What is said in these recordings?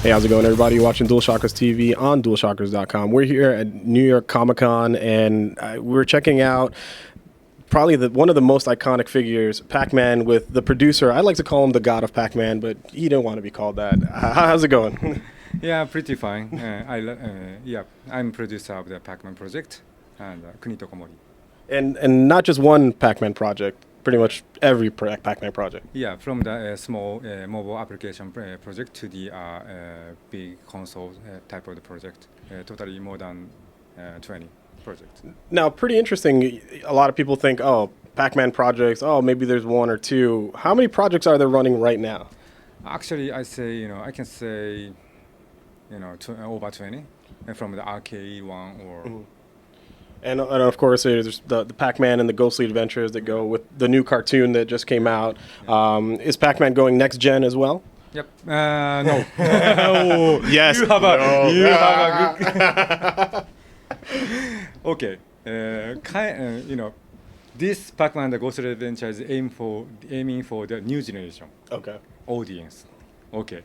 Hey, how's it going, everybody? You're watching DualShockers TV on DualShockers.com. We're here at New York Comic Con, and we're checking out probably one of the most iconic figures, Pac-Man, with the producer. I like to call him the god of Pac-Man, but he didn't want to be called that. How's it going? Yeah, pretty fine. I'm producer of the Pac-Man project and Konito Komori. And not just one Pac-Man project, pretty much every Pac-Man project. Yeah, from the small mobile application project to the big console type of the project, totally more than 20 projects. Now, pretty interesting. A lot of people think, oh, Pac-Man projects, oh, maybe there's one or two. How many projects are there running right now? Actually, I can say, over 20 from the arcade one or. Mm-hmm. And of course, there's the Pac-Man and the Ghostly Adventures that go with the new cartoon that just came out. Yeah. Is Pac-Man going next gen as well? Yep. No. Yes. You have a good. Okay. This Pac-Man the Ghostly Adventure is aiming for the new generation Okay. audience. Okay.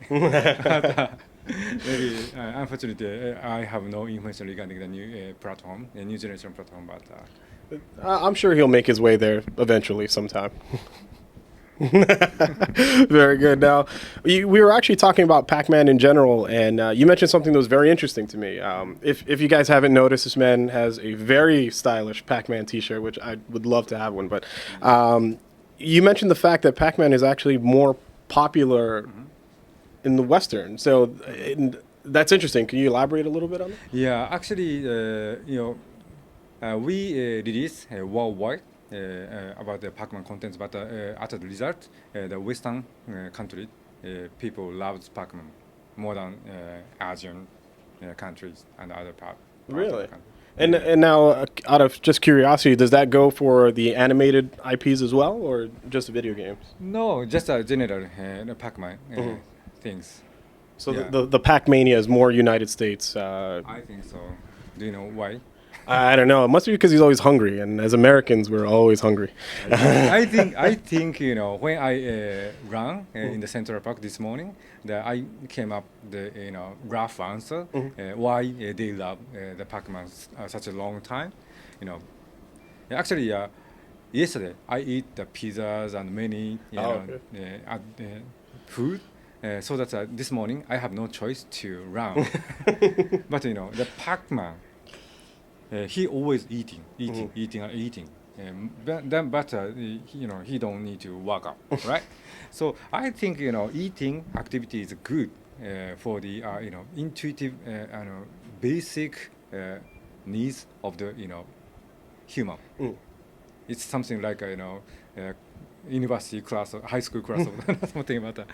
Maybe unfortunately I have no information regarding the new platform, the new generation platform, but. I'm sure he'll make his way there eventually sometime. Very good. Now, we were actually talking about Pac-Man in general, and you mentioned something that was very interesting to me. If you guys haven't noticed, this man has a very stylish Pac-Man T-shirt, which I would love to have one. But you mentioned the fact that Pac-Man is actually more popular in the Western. So that's interesting. Can you elaborate a little bit on that? Yeah, actually, we release worldwide about the Pac-Man contents, but as a result, the Western country people love Pac-Man more than Asian countries and other parts. Really? And now, out of just curiosity, does that go for the animated IPs as well, or just video games? No, just a general Pac-Man things. So Yeah. the Pac-Mania is more United States. I think so. Do you know why? I don't know. It must be because he's always hungry, and as Americans, we're always hungry. I think when I ran in the Central Park this morning, that I came up the rough answer why they love the Pac-Man such a long time. Actually, yesterday I eat the pizzas and many food. So that this morning I have no choice to run. But the Pac-Man. He always eating. But he don't need to work out, right? So I think eating activity is good for the intuitive basic needs of the human. It's something like university class or high school class or something about that.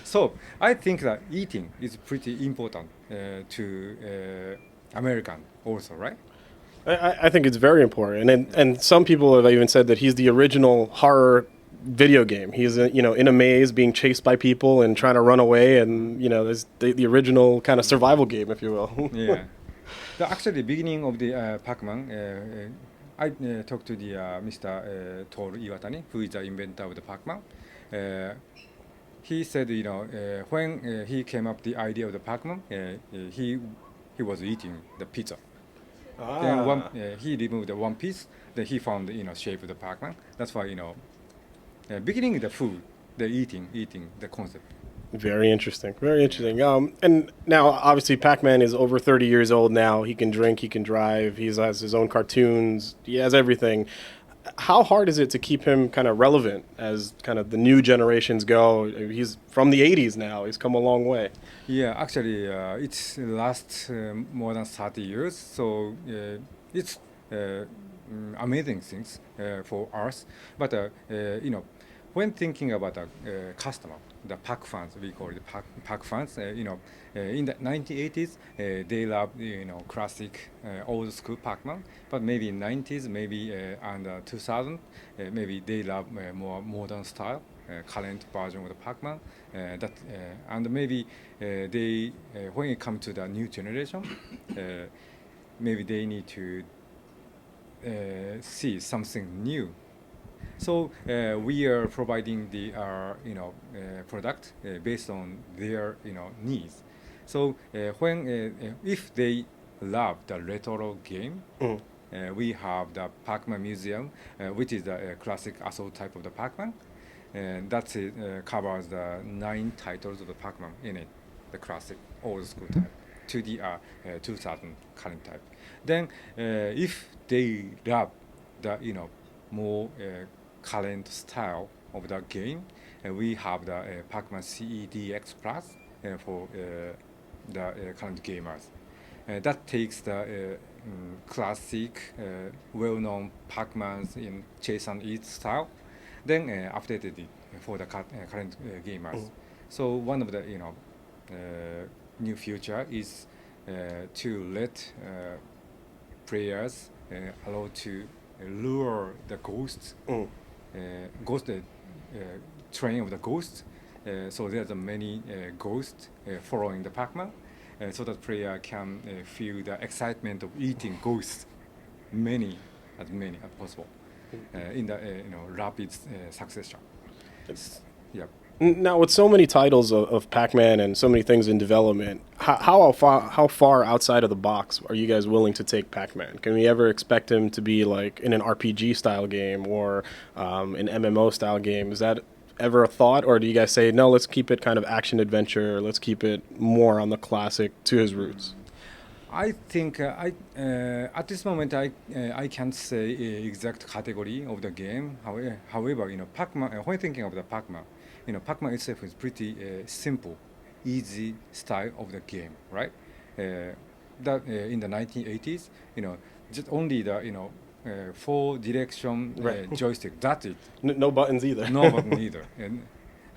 So I think that eating is pretty important to American also, right? I think it's very important, and some people have even said that he's the original horror video game. He's in a maze being chased by people and trying to run away, and there's the original kind of survival game, if you will. Yeah. Actually, beginning of the Pac-Man, I talked to the Mr. Toru Iwatani, who is the inventor of the Pac-Man. He said, when he came up the idea of the Pac-Man, he was eating the pizza. Then he removed the one piece. Then he found the shape of the Pac-Man. That's why beginning the food, the eating the concept. Very interesting. Very interesting. And now, obviously, Pac-Man is over 30 years old now. He can drink. He can drive. He has his own cartoons. He has everything. How hard is it to keep him kind of relevant as kind of the new generations go? He's from the 80s now. He's come a long way. Yeah, actually, it's last more than 30 years. So it's amazing things for us. But when thinking about a customer, the Pac fans, we call it Pac fans. In the 1980s, they love classic old school Pac-Man. But maybe in 90s, maybe and 2000, maybe they love more modern style, current version of the Pac-Man. And maybe they when it comes to the new generation, maybe they need to see something new. So we are providing the product based on their needs. So when if they love the retro game, we have the Pac-Man Museum, which is the classic assault type of the Pac-Man. And that covers the 9 titles of the Pac-Man in it, the classic old school type, 2D 2000 current type. Then if they love the more current style of the game, we have the Pac-Man CEDX Plus for the current gamers. That takes the classic, well-known Pac-Mans in chase and eat style, then updated it for the current gamers. So one of the new feature is to let players allow to lure the ghosts, train of the ghosts. So there's many ghosts following the Pac-Man, so that player can feel the excitement of eating ghosts, many as possible, in the rapid succession. Yeah. Now, with so many titles of Pac-Man and so many things in development, how far outside of the box are you guys willing to take Pac-Man? Can we ever expect him to be like in an RPG style game or an MMO style game? Is that ever a thought, or do you guys say no? Let's keep it kind of action adventure. Let's keep it more on the classic to his roots. I think at this moment I can't say exact category of the game. However, Pac-Man. When thinking of the Pac-Man, Pac-Man itself is pretty simple, easy style of the game, right? That in the 1980s, just only the 4-direction joystick. That's it. No buttons either. No button either. And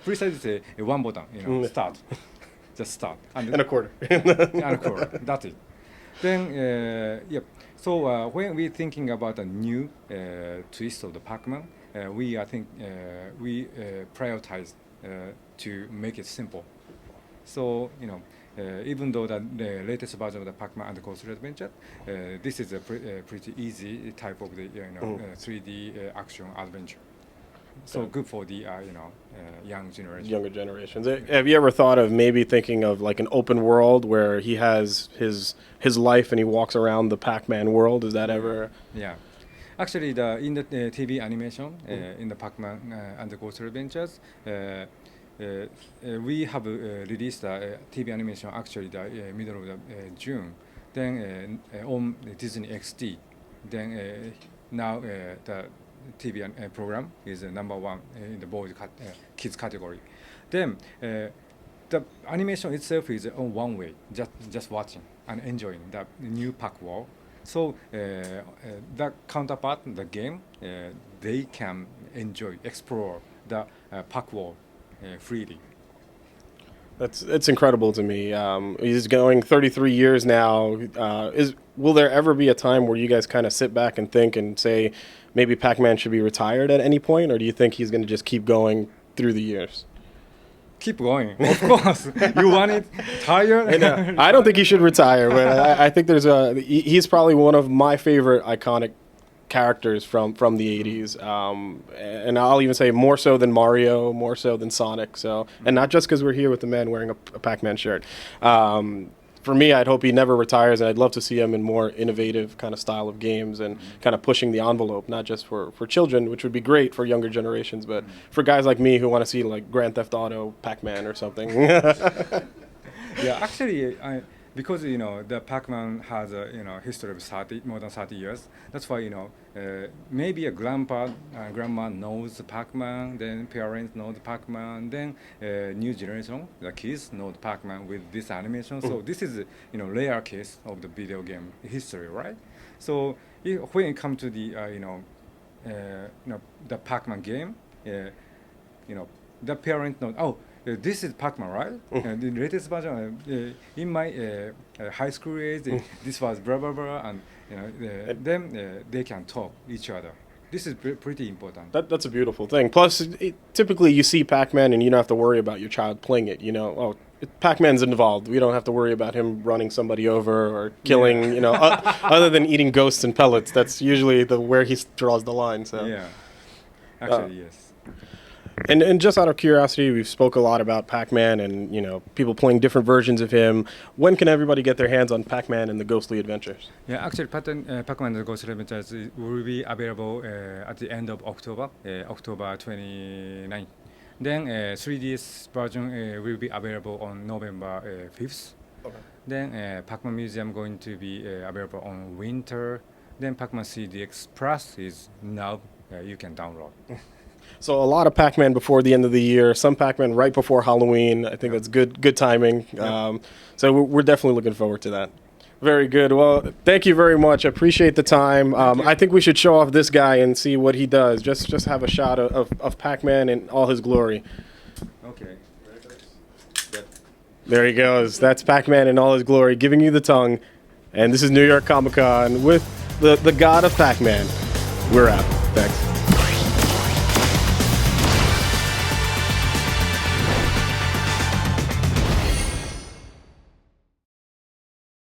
precisely one button. Start, just start. And a quarter. And a quarter. That's it. Then, So when we're thinking about a new twist of the Pac-Man, we prioritize to make it simple. So even though the latest version of the Pac-Man and the Ghost Adventure, this is a pretty easy type of the 3D action adventure. So good for the young generation. Younger generations. Have you ever thought of maybe thinking of like an open world where he has his life and he walks around the Pac-Man world? Is that ever? Yeah. Actually, in the TV animation, in the Pac-Man and the Ghost Adventures, we have released a TV animation actually the middle of June. Then on Disney XD. Then now the TV program is number 1 in the boys kids category. Then the animation itself is on one way, just watching and enjoying the new Pac world. So the counterpart, the game, they can explore the Pac world freely. It's incredible to me. He's going 33 years now. Will there ever be a time where you guys kind of sit back and think and say maybe Pac-Man should be retired at any point, or do you think he's going to just keep going through the years? Keep going, of course. You want it tired? I don't think he should retire, but I think he's probably one of my favorite iconic characters from the 80s, and I'll even say more so than Mario, more so than Sonic. So, and not just because we're here with the man wearing a Pac-Man shirt. For me, I'd hope he never retires, and I'd love to see him in more innovative kind of style of games and kind of pushing the envelope, not just for children, which would be great for younger generations, but for guys like me who want to see like Grand Theft Auto, Pac-Man or something. Yeah, actually, because the Pac-Man has a history of more than 30 years. That's why maybe a grandma knows the Pac-Man, then parents know the Pac-Man, then new generation, the kids know the Pac-Man with this animation. So this is rare case of the video game history, right? So when it comes to the the Pac-Man game, the parent knows, oh, this is Pac-Man, right? The latest version in my high school age, this was blah blah blah, and then they can talk each other. This is pretty important. That's a beautiful thing. Plus, typically you see Pac-Man and you don't have to worry about your child playing it. Pac-Man's involved. We don't have to worry about him running somebody over or killing. Other than eating ghosts and pellets, that's usually where he draws the line. So yeah, actually yes. And just out of curiosity, we've spoke a lot about Pac-Man and, you know, people playing different versions of him. When can everybody get their hands on Pac-Man and the Ghostly Adventures? Yeah, actually, Pac-Man and the Ghost Adventures will be available at the end of October, October 29. Then 3DS version will be available on November 5th. Okay. Then Pac-Man Museum going to be available on winter. Then Pac-Man CDX Plus is now you can download. So a lot of Pac-Man before the end of the year, some Pac-Man right before Halloween. I think that's good timing. So we're definitely looking forward to that. Very good. Well, thank you very much. I appreciate the time. I think we should show off this guy and see what he does. Just have a shot of Pac-Man in all his glory. Okay. There he goes. That's Pac-Man in all his glory, giving you the tongue. And this is New York Comic Con with the god of Pac-Man. We're out. Thanks.